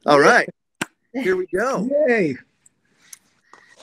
All right, here we go. Yay.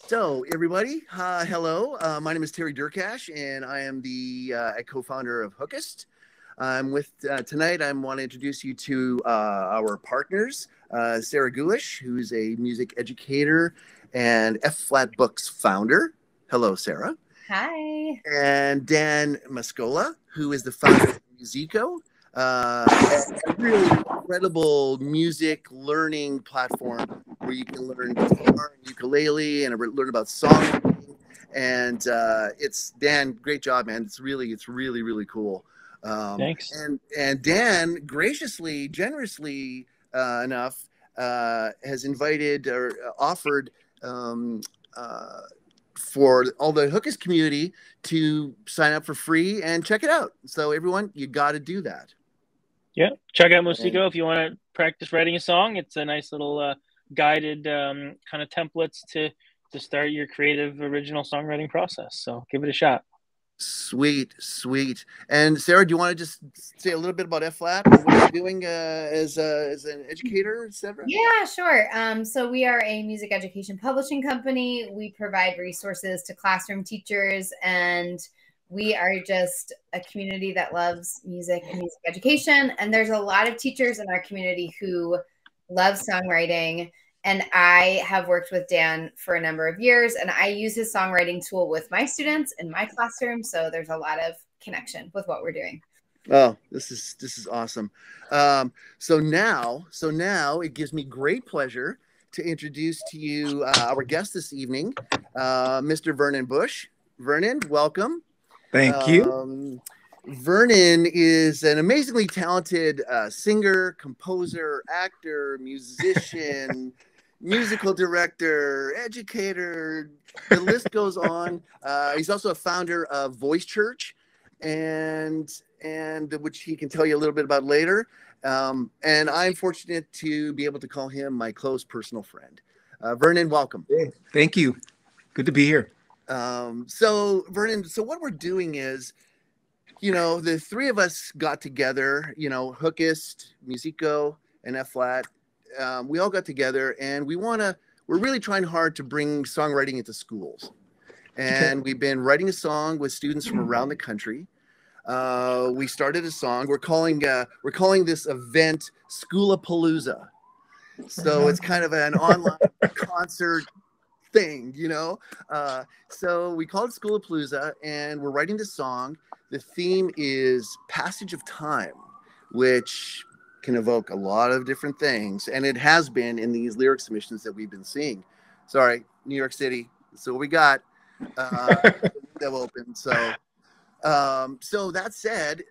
So, everybody, hello. My name is Terry Derkach, and I am the co-founder of Hookist. I'm with tonight. I want to introduce you to our partners, Sarah Gulish, who's a music educator and F-flat Books founder. Hello, Sarah. Hi. And Dan Mascola, who is the founder of Moosiko, a really incredible music learning platform where you can learn guitar and ukulele and learn about songwriting. And it's Dan, great job, man. It's really cool. Thanks. And Dan graciously, generously enough has invited or offered for all the Hookist community to sign up for free and check it out. So everyone, you got to do that. Yeah, check out Moosiko if you want to practice writing a song. It's a nice little guided kind of templates to start your creative original songwriting process. So give it a shot. Sweet. And Sarah, do you want to just say a little bit about F-flat and what you're doing as an educator, etc.? Yeah, sure. So we are a music education publishing company. We provide resources to classroom teachers, and we are just a community that loves music and music education. And there's a lot of teachers in our community who love songwriting. And I have worked with Dan for a number of years, and I use his songwriting tool with my students in my classroom. So there's a lot of connection with what we're doing. Oh, this is awesome. So now it gives me great pleasure to introduce to you our guest this evening, Mr. Vernon Bush. Vernon, welcome. Thank you. Vernon is an amazingly talented singer, composer, actor, musician, musical director, educator. The list goes on. He's also a founder of Voice Church, and which he can tell you a little bit about later. And I'm fortunate to be able to call him my close personal friend. Vernon, welcome. Thank you. Good to be here. So Vernon, so what we're doing is, the three of us got together, Hookist, Moosiko, and F-flat. We all got together, and we're really trying hard to bring songwriting into schools. And we've been writing a song with students from around the country. We started a song. We're calling this event Schoolapalooza. So it's kind of an online concert thing, So we call it Schoolapalooza, and we're writing this song. The theme is passage of time, which can evoke a lot of different things, and it has been in these lyric submissions that we've been seeing. Sorry, New York City. So we got window open. So that said,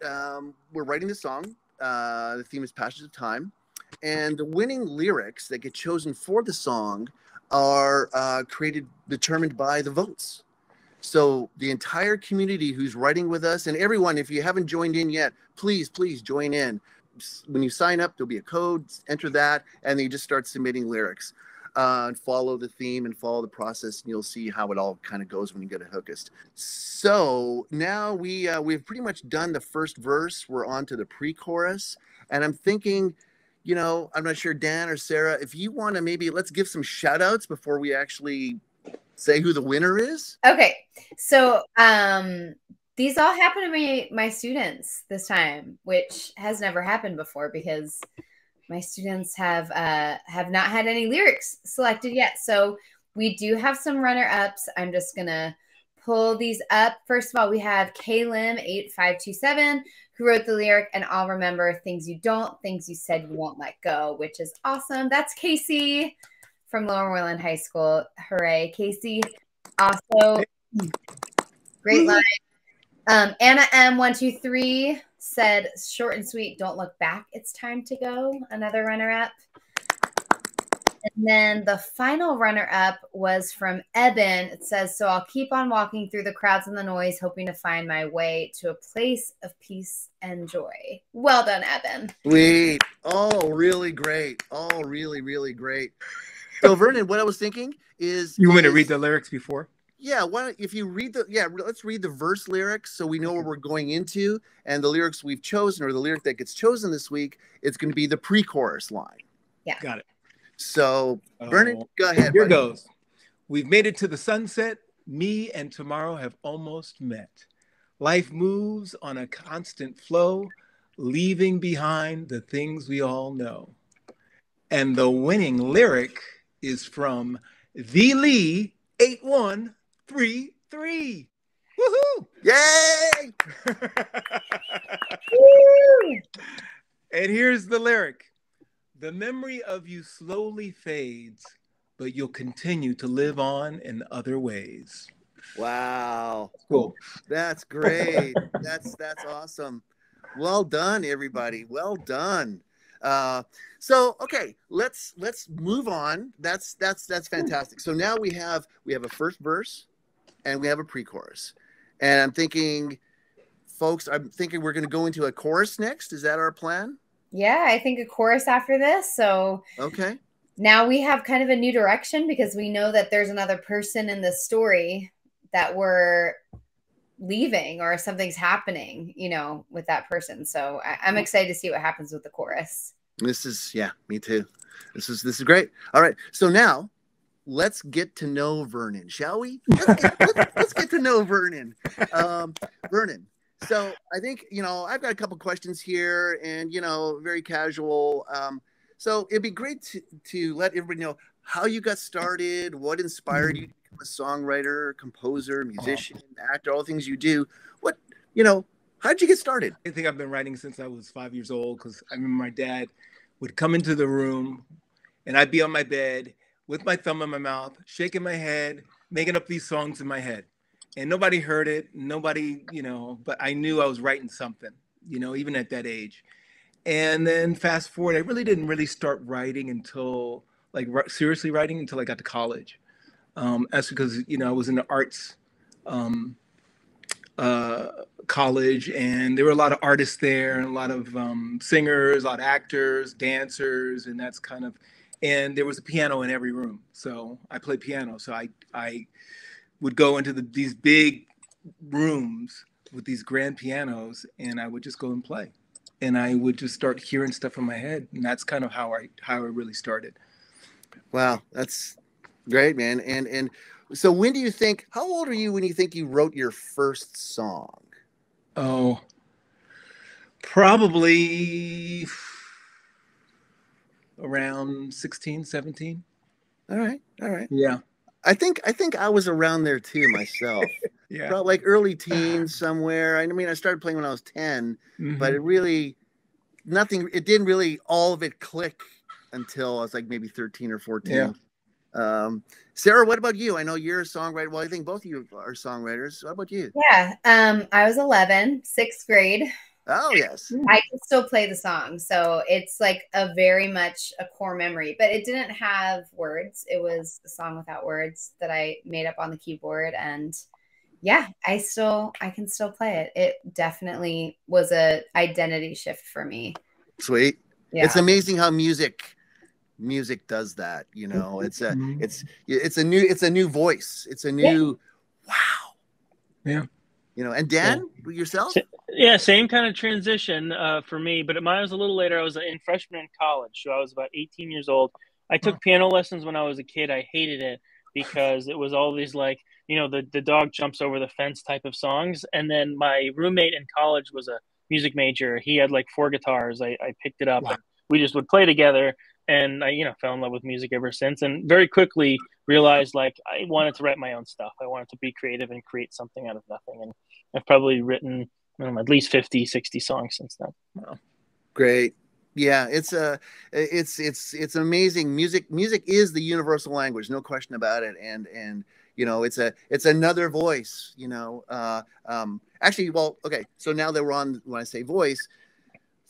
we're writing the song. The theme is passage of time, and the winning lyrics that get chosen for the song are determined by the votes. So the entire community who's writing with us, and everyone, if you haven't joined in yet, please join in. When you sign up, there'll be a code, enter that, and then you just start submitting lyrics. And follow the theme and follow the process, and you'll see how it all kind of goes when you get a Hookist. So now we've pretty much done the first verse. We're on to the pre-chorus, and I'm thinking, I'm not sure, Dan or Sarah, if you want to maybe let's give some shout outs before we actually say who the winner is. Okay. So these all happen to my students this time, which has never happened before because my students have not had any lyrics selected yet. So we do have some runner-ups. I'm just going to pull these up. First of all, we have Kalim8527, who wrote the lyric, and I'll remember things you don't, things you said you won't let go, which is awesome. That's Casey from Lower Moreland High School. Hooray, Casey. Also, great line. Anna M123 said, short and sweet, don't look back, it's time to go. Another runner-up. And then the final runner-up was from Eben. It says, so I'll keep on walking through the crowds and the noise, hoping to find my way to a place of peace and joy. Well done, Eben. Sweet. Oh, really great. Oh, really great. So, Vernon, what I was thinking is... You want to read the lyrics before? Yeah, let's read the verse lyrics so we know what we're going into, and the lyrics we've chosen, or the lyric that gets chosen this week, it's going to be the pre-chorus line. Yeah. Got it. So, Vernon, go ahead. Here goes. We've made it to the sunset. Me and tomorrow have almost met. Life moves on a constant flow, leaving behind the things we all know. And the winning lyric is from VLee8133. Woohoo! Yay! And here's the lyric. The memory of you slowly fades, but you'll continue to live on in other ways. Wow. Cool. That's great. That's awesome. Well done, everybody. Well done. So okay, let's move on. That's fantastic. So now we have a first verse and we have a pre-chorus. And I'm thinking, folks, we're going to go into a chorus next. Is that our plan? Yeah, I think a chorus after this. So okay. Now we have kind of a new direction because we know that there's another person in this story that we're leaving or something's happening, you know, with that person. So I'm excited to see what happens with the chorus. Yeah, me too. This is great. All right. So now let's get to know Vernon, shall we? Let's get to know Vernon. Vernon. So I think, you know, I've got a couple questions here and, you know, very casual. So it'd be great to let everybody know how you got started, what inspired you to become a songwriter, composer, musician, actor, all the things you do. What, you know, how did you get started? I think I've been writing since I was 5 years old because I remember my dad would come into the room and I'd be on my bed with my thumb in my mouth, shaking my head, making up these songs in my head. And nobody heard it, nobody, you know, but I knew I was writing something, you know, even at that age. And then fast forward, I didn't really start writing until, like, seriously writing until I got to college. That's because, you know, I was in the arts college, and there were a lot of artists there, and a lot of singers, a lot of actors, dancers, and that's kind of, and there was a piano in every room. So I played piano. So I would go into these big rooms with these grand pianos, and I would just go and play. And I would just start hearing stuff in my head. And that's kind of how I really started. Wow, that's great, man. And so when do you think, how old are you when you think you wrote your first song? Oh, probably around 16, 17. All right. Yeah. I think I was around there too myself. Yeah. Probably like early teens somewhere. I mean, I started playing when I was 10, but it didn't really all of it click until I was like maybe 13 or 14. Yeah. Sarah, what about you? I know you're a songwriter. Well, I think both of you are songwriters. What about you? Yeah. I was 11, 6th grade. Oh, yes. I can still play the song. So it's like very much a core memory, but it didn't have words. It was a song without words that I made up on the keyboard. And yeah, I can still play it. It definitely was a identity shift for me. Sweet. Yeah. It's amazing how music does that. You know, it's a new voice. It's a new, wow. Yeah. You know, and Dan, yourself? Yeah, same kind of transition for me, but mine was a little later. I was in freshman in college, so I was about 18 years old. I took piano lessons when I was a kid. I hated it because it was all these, like, you know, the dog jumps over the fence type of songs. And then my roommate in college was a music major. He had like 4 guitars. I picked it up. Wow. And we just would play together. And I, you know, fell in love with music ever since, and very quickly realized like I wanted to write my own stuff. I wanted to be creative and create something out of nothing. And I've probably written at least 50, 60 songs since then. Wow. Great. Yeah, it's amazing. Music is the universal language, no question about it. And you know, it's another voice, you know. Actually, well, okay. So now that we're on, when I say voice,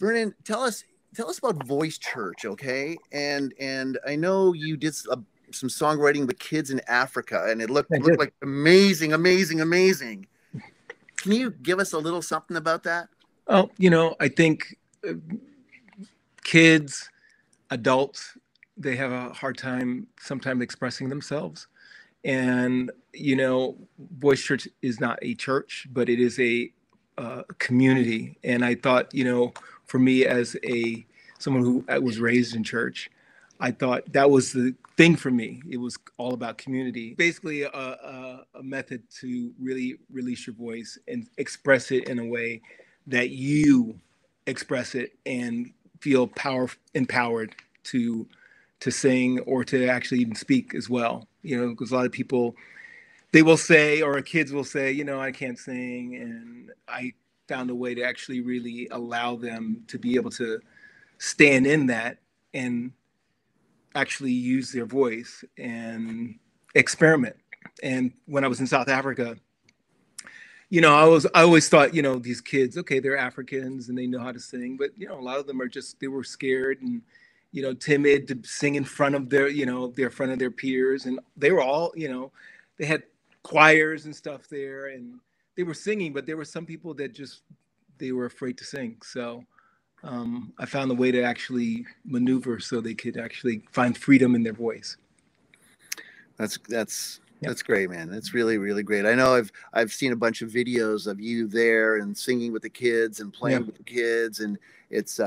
Vernon, tell us about Voice Church, okay? And I know you did some songwriting with kids in Africa, and it looked like amazing. Can you give us a little something about that? Oh, you know, I think kids, adults, they have a hard time sometimes expressing themselves. And, you know, Voice Church is not a church, but it is a community. And I thought, you know, for me as someone who was raised in church, I thought that was the thing for me. It was all about community. Basically, a method to really release your voice and express it in a way that you express it and feel empowered to sing or to actually even speak as well. You know, because a lot of people, they will say, or kids will say, you know, I can't sing. And I found a way to actually really allow them to be able to stand in that and actually use their voice and experiment. And when I was in South Africa, you know, I always thought, you know, these kids, okay, they're Africans and they know how to sing, but you know, a lot of them are just, they were scared and, you know, timid to sing in front of their, you know, their front of their peers. And they were all, you know, they had choirs and stuff there and they were singing, but there were some people that just, they were afraid to sing. So I found a way to actually maneuver so they could actually find freedom in their voice. That's great, man. That's really, really great. I know I've seen a bunch of videos of you there and singing with the kids and playing with the kids, and it's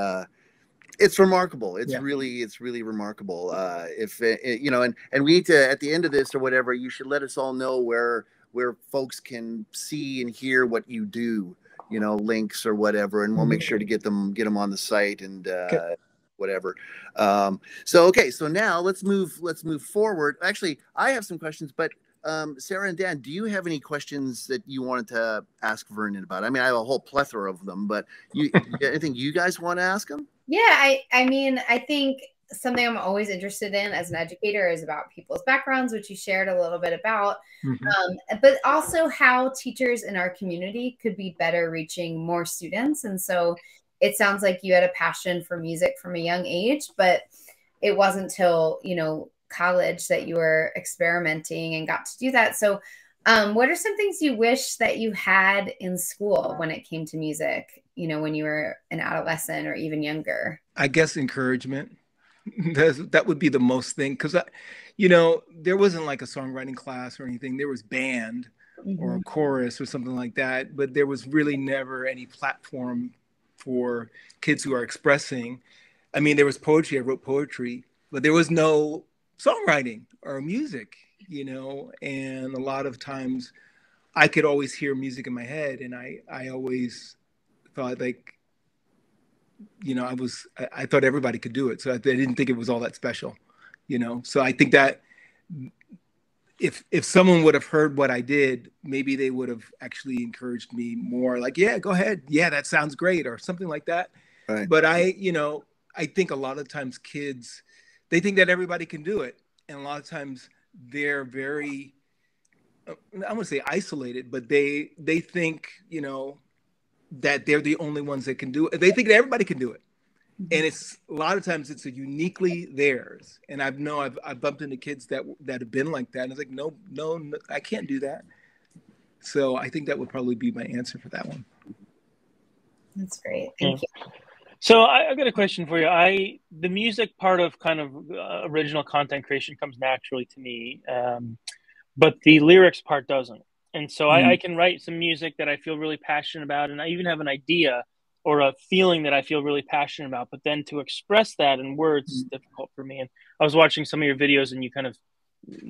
remarkable. It's really remarkable. If you know, and we need to, at the end of this or whatever, you should let us all know where folks can see and hear what you do. You know, links or whatever, and we'll make sure to get them on the site and whatever. So now let's move forward. Actually, I have some questions, but Sarah and Dan, do you have any questions that you wanted to ask Vernon about? I mean, I have a whole plethora of them, but anything you guys want to ask him? Yeah, I mean, I think something I'm always interested in as an educator is about people's backgrounds, which you shared a little bit about, but also how teachers in our community could be better reaching more students. And so it sounds like you had a passion for music from a young age, but it wasn't till, you know, college that you were experimenting and got to do that. So what are some things you wish that you had in school when it came to music, you know, when you were an adolescent or even younger? I guess encouragement. That would be the most thing, because you know, there wasn't like a songwriting class or anything. There was band or a chorus or something like that, but there was really never any platform for kids who are expressing. I mean, there was poetry. I wrote poetry, but there was no songwriting or music, you know. And a lot of times I could always hear music in my head, and I always thought, like, you know, I thought everybody could do it. So I didn't think it was all that special, you know? So I think that if someone would have heard what I did, maybe they would have actually encouraged me more, like, yeah, go ahead. Yeah, that sounds great, or something like that. Right. But I think a lot of times kids, they think that everybody can do it. And a lot of times they're very, I wouldn't say isolated, but they think, you know, that they're the only ones that can do it. They think that everybody can do it. And it's a lot of times it's a uniquely theirs. And I've bumped into kids that have been like that. And it's like, no, I can't do that. So I think that would probably be my answer for that one. That's great. Thank you. So I've got a question for you. The music part of kind of original content creation comes naturally to me, but the lyrics part doesn't. And so I can write some music that I feel really passionate about, and I even have an idea or a feeling that I feel really passionate about, but then to express that in words is difficult for me. And I was watching some of your videos, and you kind of,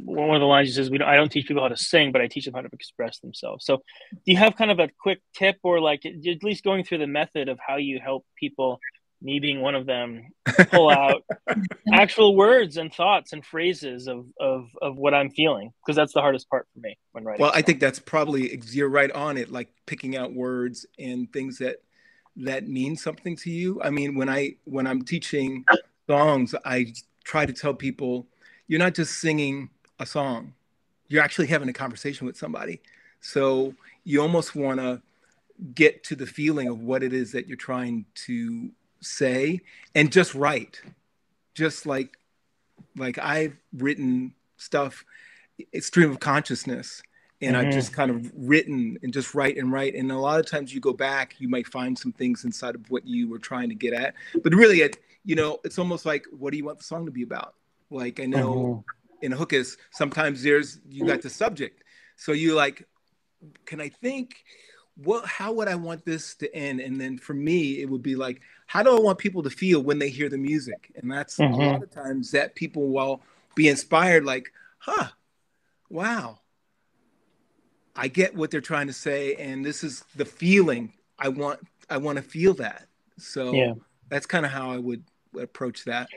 one of the lines you says, I don't teach people how to sing, but I teach them how to express themselves. So do you have kind of a quick tip, or like at least going through the method of how you help people, me being one of them, pull out actual words and thoughts and phrases of what I'm feeling? Because that's the hardest part for me when writing. Well, I think that's probably, you're right on it, like picking out words and things that mean something to you. I mean, when I'm teaching songs, I try to tell people, you're not just singing a song, you're actually having a conversation with somebody. So you almost want to get to the feeling of what it is that you're trying to say, and just write. Just like I've written stuff, it's stream of consciousness, and I've just kind of written and just write and write. And a lot of times you go back, you might find some things inside of what you were trying to get at. But really, it's almost like, what do you want the song to be about? Like, I know in Hookist, sometimes you got the subject. So you like, can I think, how would I want this to end? And then for me, it would be like, how do I want people to feel when they hear the music? And that's a lot of times that people will be inspired, like, huh, wow, I get what they're trying to say, and this is the feeling I want to feel that. So that's kind of how I would approach that.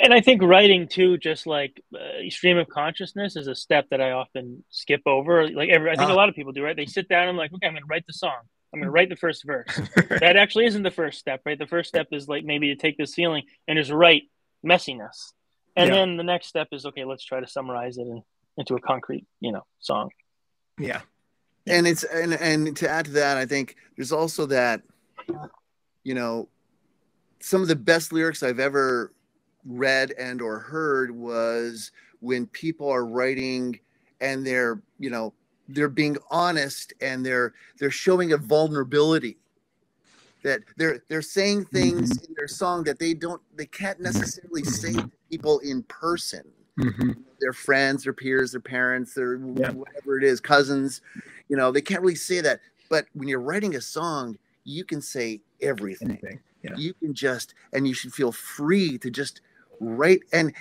And I think writing too, just like stream of consciousness, is a step that I often skip over. Like I think a lot of people do, right? They sit down and like, okay, I'm going to write the song. I'm going to write the first verse. That actually isn't the first step, right? The first step is like maybe to take this feeling and just write messiness. And then the next step is, okay, let's try to summarize it into a concrete, song. Yeah. And it's, and to add to that, I think there's also that, some of the best lyrics I've ever read and or heard was when people are writing and they're being honest, and they're showing a vulnerability, that they're saying things in their song that they can't necessarily say to people in person, their friends, their peers, their parents, their whatever it is, cousins, they can't really say that. But when you're writing a song, you can say everything. You can and you should feel free to just write, and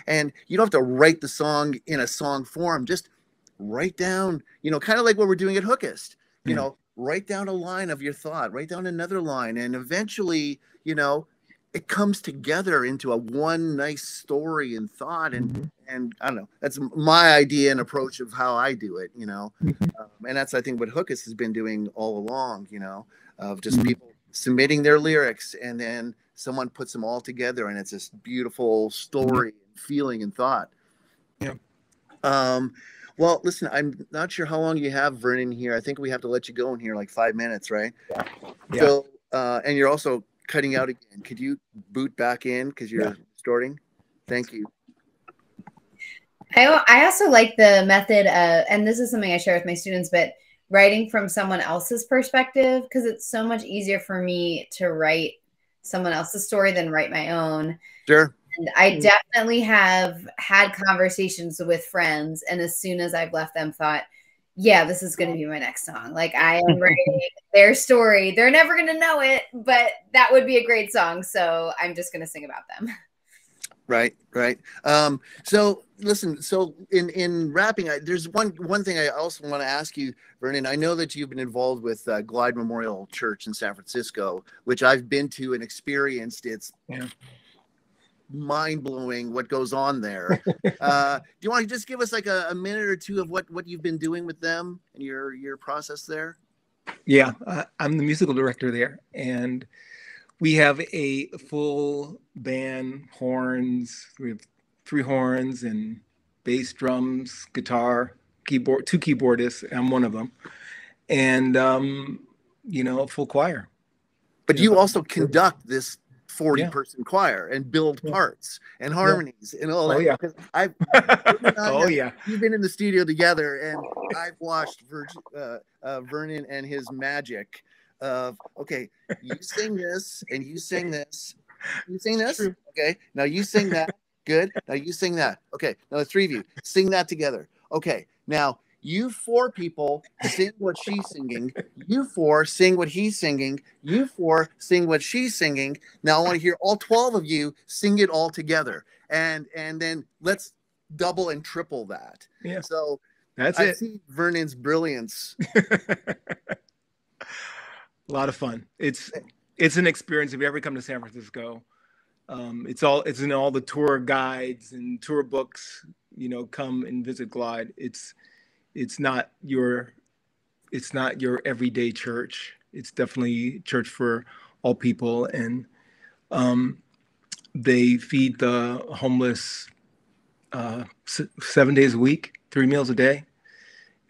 you don't have to write the song in a song form. Just write down, kind of like what we're doing at Hookist, write down a line of your thought, write down another line, and eventually, it comes together into a one nice story and thought. And I don't know, that's my idea and approach of how I do it, and that's, I think, what Hookist has been doing all along, of just people submitting their lyrics, and then someone puts them all together, and it's this beautiful story and feeling and thought. Well, listen, I'm not sure how long you have Vernon here. I think we have to let you go in here like 5 minutes, right? So and you're also cutting out again. Could you boot back in because you're distorting? Thank you. I also like the method of, and this is something I share with my students, but writing from someone else's perspective, because it's so much easier for me to write someone else's story than write my own. Sure. And I definitely have had conversations with friends, and as soon as I've left them, thought, yeah, this is going to be my next song. Like, I am writing their story. They're never going to know it, but that would be a great song. So I'm just going to sing about them. Right. So listen, so in wrapping, there's one thing I also want to ask you, Vernon. I know that you've been involved with Glide Memorial Church in San Francisco, which I've been to and experienced. It's mind-blowing what goes on there. Do you want to just give us like a minute or two of what you've been doing with them and your process there? Yeah, I'm the musical director there, and we have a full band, horns. We have 3 horns and bass, drums, guitar, keyboard, 2 keyboardists. I'm one of them, and a full choir. But you also conduct this 40-person choir and build parts and harmonies and all that. You've been in the studio together, and I've watched Vernon and his magic of, okay, you sing this and you sing this, you sing this, okay, now you sing that, good, now you sing that, okay, now the 3 of you sing that together, okay, now you 4 people sing what she's singing, you 4 sing what he's singing, you 4 sing what she's singing. Now I want to hear all 12 of you sing it all together, and then let's double and triple that. So I see Vernon's brilliance. A lot of fun. It's an experience. If you ever come to San Francisco, it's in all the tour guides and tour books. Come and visit Glide. It's not your everyday church. It's definitely church for all people, and they feed the homeless 7 days a week, 3 meals a day,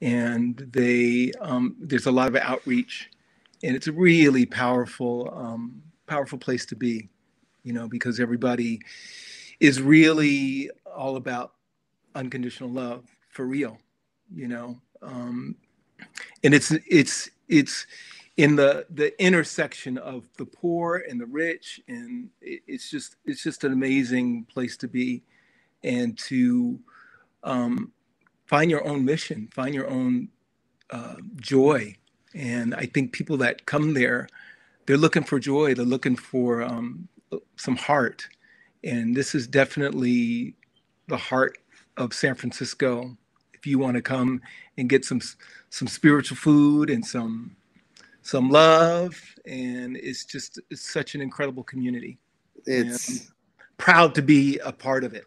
and there's a lot of outreach. And it's a really powerful place to be, because everybody is really all about unconditional love for real, and it's in the intersection of the poor and the rich, and it's just an amazing place to be, and to find your own mission, find your own joy And I think people that come there, they're looking for joy. They're looking for some heart. And this is definitely the heart of San Francisco. If you want to come and get some spiritual food and some love, and it's such an incredible community. It's proud to be a part of it.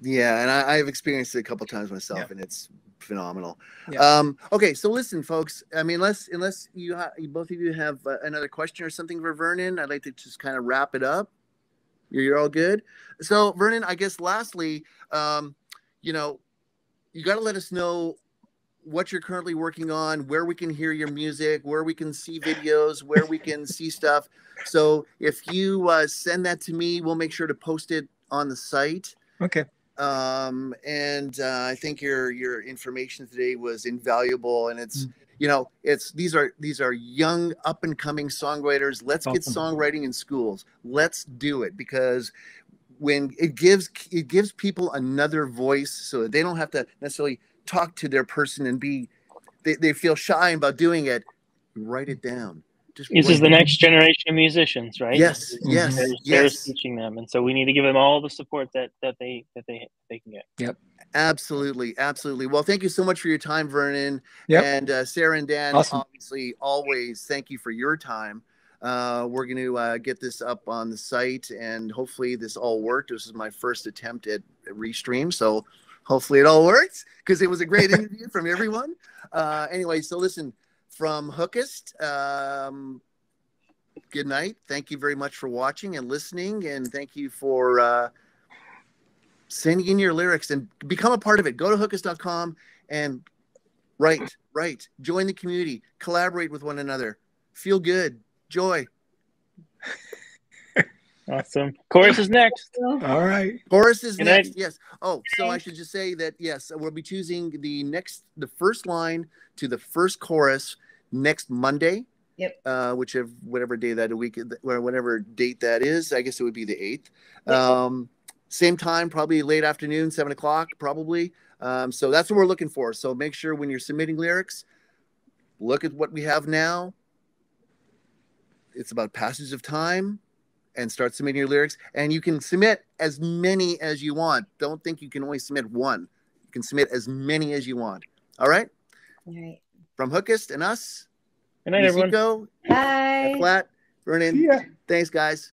Yeah, and I've experienced it a couple times myself, and it's phenomenal. Yeah. Okay, so listen, folks. I mean, unless you both of you have another question or something for Vernon, I'd like to just kind of wrap it up. You're all good. So, Vernon, I guess lastly, you know, you got to let us know what you're currently working on, where we can hear your music, where we can see videos, where we can see stuff. So if you send that to me, we'll make sure to post it on the site. Okay. And I think your information today was invaluable, and it's you know, these are young up and coming songwriters. Let's get songwriting in schools. Let's do it, because when it gives people another voice, so that they don't have to necessarily talk to their person and they feel shy about doing it. Write it down. This is the next generation of musicians, right? Yes, yes, There's teaching them, and so we need to give them all the support that they can get. Yep, absolutely. Well, thank you so much for your time, Vernon. Yep. And Sarah and Dan, awesome. Obviously, always thank you for your time. We're going to get this up on the site, and hopefully this all worked. This is my first attempt at Restream, so hopefully it all works, because it was a great interview from everyone. Anyway, so listen. From Hookist, good night. Thank you very much for watching and listening, and thank you for sending in your lyrics and become a part of it. Go to hookist.com and write. Join the community. Collaborate with one another. Feel good. Joy. Awesome. Chorus is next. All right. Chorus is next. Yes. Oh, so I should just say that, yes, we'll be choosing the first line to the first chorus next Monday. Yep. Whatever day that week, or whatever date that is. I guess it would be the 8th. Yep. Same time, probably late afternoon, 7 o'clock, probably. So that's what we're looking for. So make sure when you're submitting lyrics, look at what we have now. It's about passage of time. And start submitting your lyrics. And you can submit as many as you want. Don't think you can only submit one. You can submit as many as you want. All right? All right. From Hookist and us. Good night, everyone. Moosiko, Bye. F-flat, Vernon. Yeah. Thanks, guys.